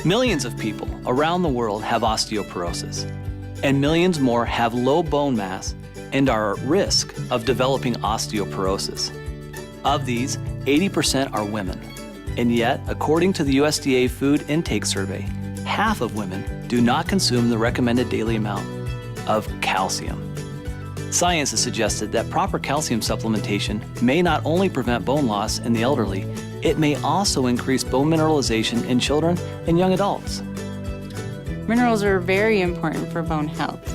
Millions of people around the world have osteoporosis, and millions more have low bone mass and are at risk of developing osteoporosis. Of these, 80% are women, and yet, according to the USDA Food Intake Survey, half of women do not consume the recommended daily amount of calcium. Science has suggested that proper calcium supplementation may not only prevent bone loss in the elderly, it may also increase bone mineralization in children and young adults. Minerals are very important for bone health.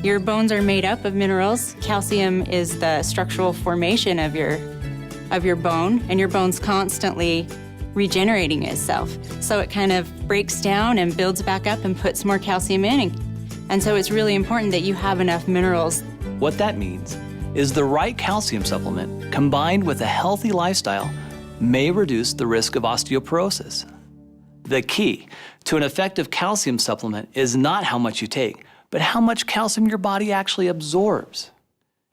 Your bones are made up of minerals. Calcium is the structural formation of your bone, and your bone's constantly regenerating itself. So it kind of breaks down and builds back up and puts more calcium in. And so it's really important that you have enough minerals. What that means is the right calcium supplement combined with a healthy lifestyle may reduce the risk of osteoporosis. The key to an effective calcium supplement is not how much you take, but how much calcium your body actually absorbs.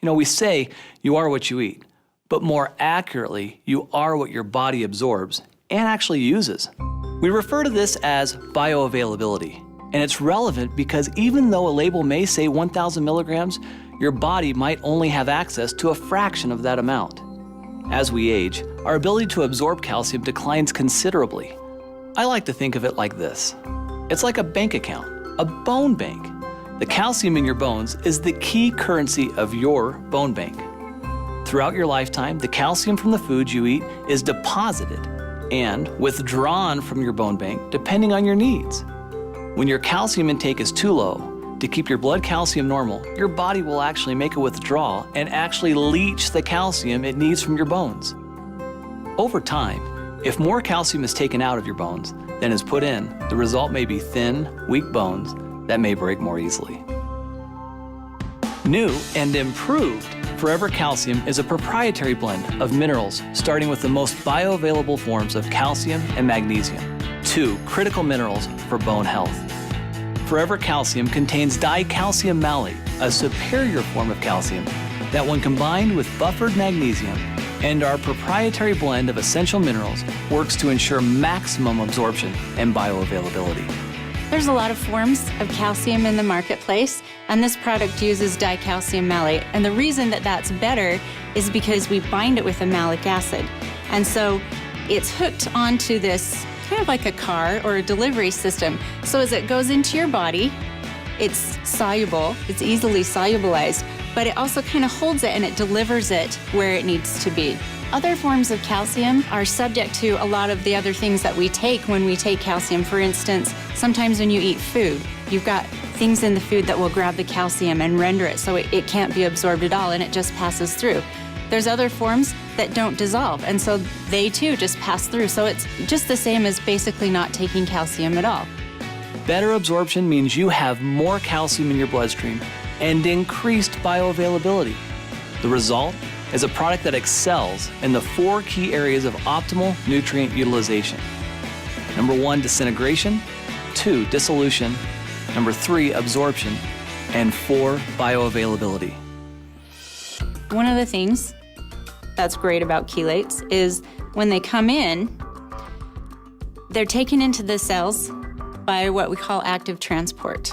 You know, we say you are what you eat, but more accurately, you are what your body absorbs and actually uses. We refer to this as bioavailability, and it's relevant because even though a label may say 1,000 milligrams, your body might only have access to a fraction of that amount. As we age, our ability to absorb calcium declines considerably. I like to think of it like this. It's like a bank account, a bone bank. The calcium in your bones is the key currency of your bone bank. Throughout your lifetime, the calcium from the foods you eat is deposited and withdrawn from your bone bank depending on your needs. When your calcium intake is too low, to keep your blood calcium normal, your body will actually make a withdrawal and actually leach the calcium it needs from your bones. Over time, if more calcium is taken out of your bones than is put in, the result may be thin, weak bones that may break more easily. New and improved Forever Calcium is a proprietary blend of minerals starting with the most bioavailable forms of calcium and magnesium, two critical minerals for bone health. Forever Calcium contains dicalcium malate, a superior form of calcium that when combined with buffered magnesium and our proprietary blend of essential minerals works to ensure maximum absorption and bioavailability. There's a lot of forms of calcium in the marketplace, and this product uses dicalcium malate. And the reason that that's better is because we bind it with a malic acid. And so it's hooked onto this kind of like a car or a delivery system. So as it goes into your body, it's soluble, it's easily solubilized, but it also kind of holds it and it delivers it where it needs to be. Other forms of calcium are subject to a lot of the other things that we take when we take calcium. For instance, sometimes when you eat food, you've got things in the food that will grab the calcium and render it so it can't be absorbed at all and it just passes through. There's other forms that don't dissolve, and so they too just pass through. So it's just the same as basically not taking calcium at all. Better absorption means you have more calcium in your bloodstream and increased bioavailability. The result is a product that excels in the 4 key areas of optimal nutrient utilization. Number 1, disintegration. 2, dissolution. Number 3, absorption. And 4, bioavailability. One of the things that's great about chelates is when they come in, they're taken into the cells by what we call active transport.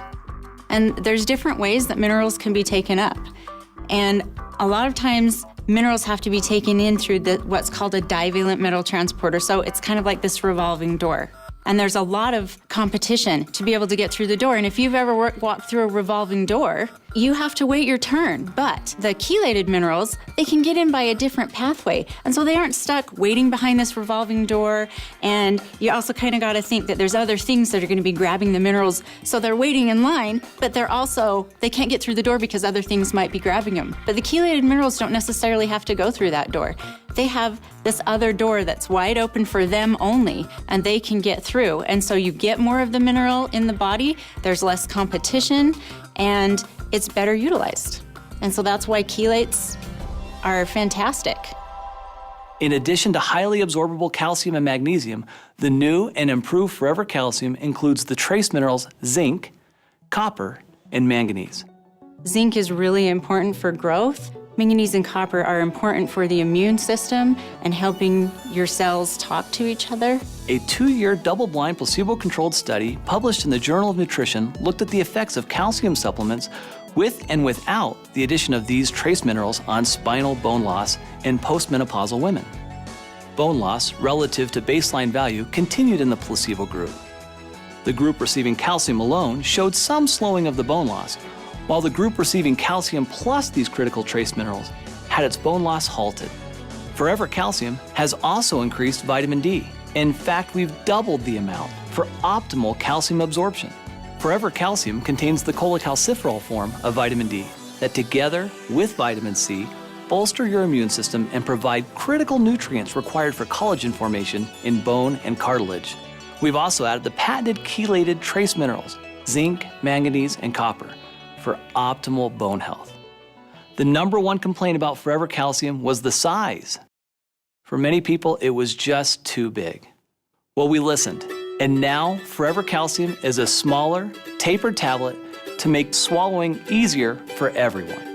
And there's different ways that minerals can be taken up. And a lot of times, minerals have to be taken in through what's called a divalent metal transporter. So it's kind of like this revolving door. And there's a lot of competition to be able to get through the door. And if you've ever walked through a revolving door, you have to wait your turn. But the chelated minerals, they can get in by a different pathway. And so they aren't stuck waiting behind this revolving door. And you also kind of got to think that there's other things that are going to be grabbing the minerals. So they're waiting in line, but they can't get through the door because other things might be grabbing them. But the chelated minerals don't necessarily have to go through that door. They have this other door that's wide open for them only, and they can get through. And so you get more of the mineral in the body, there's less competition, and it's better utilized. And so that's why chelates are fantastic. In addition to highly absorbable calcium and magnesium, the new and improved Forever Calcium includes the trace minerals zinc, copper, and manganese. Zinc is really important for growth. Manganese and copper are important for the immune system and helping your cells talk to each other. A 2-year double-blind placebo-controlled study published in the Journal of Nutrition looked at the effects of calcium supplements with and without the addition of these trace minerals on spinal bone loss in postmenopausal women. Bone loss relative to baseline value continued in the placebo group. The group receiving calcium alone showed some slowing of the bone loss, while the group receiving calcium plus these critical trace minerals had its bone loss halted. Forever Calcium has also increased vitamin D. In fact, we've doubled the amount for optimal calcium absorption. Forever Calcium contains the cholecalciferol form of vitamin D that together with vitamin C bolster your immune system and provide critical nutrients required for collagen formation in bone and cartilage. We've also added the patented chelated trace minerals, zinc, manganese, and copper, for optimal bone health. The #1 complaint about Forever Calcium was the size. For many people, it was just too big. Well, we listened, and now Forever Calcium is a smaller, tapered tablet to make swallowing easier for everyone.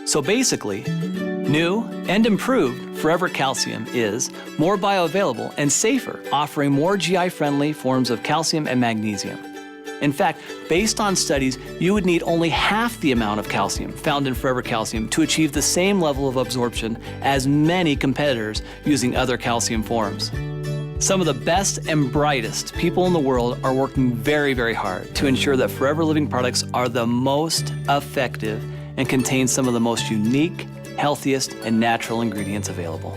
So basically, new and improved Forever Calcium is more bioavailable and safer, offering more GI-friendly forms of calcium and magnesium. In fact, based on studies, you would need only half the amount of calcium found in Forever Calcium to achieve the same level of absorption as many competitors using other calcium forms. Some of the best and brightest people in the world are working very, very hard to ensure that Forever Living products are the most effective and contain some of the most unique, healthiest, and natural ingredients available.